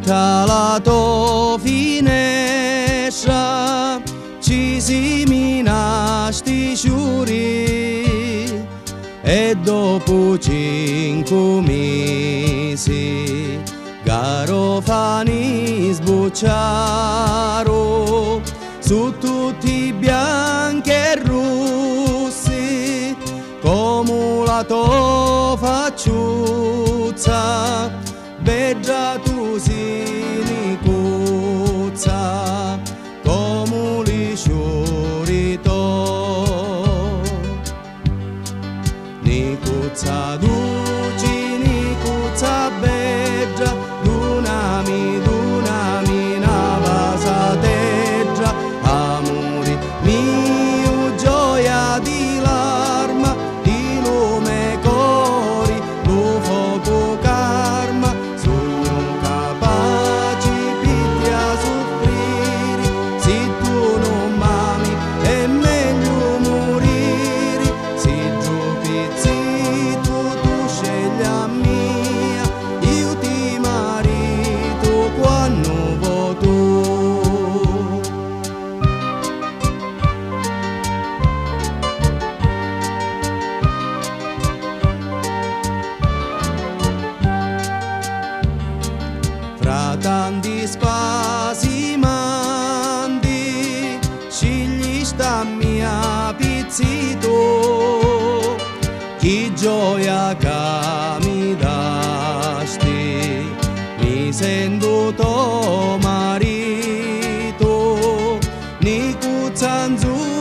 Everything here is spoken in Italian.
dalla tua finestra ci si minasti sciuri e dopo 5 mesi garofani sbucciaro su tutti bianchi e rossi come la tua facciuzza beggia tu si cuzza come li sciurito ni cuzza duci ni cuzza beggia dunami na vasateggia amori mio gioia di larma di lume cori lo fuoco karma sono capaci pitti a soffrire se tu non m'ami è meglio morire se giudizi tu scegli a mia io ti marito quando vuoi tu. Fra tanti spasimandi scegli sta mia pizzito chi gioia che mi dasti mi sento tuo marito ni cuzzanzu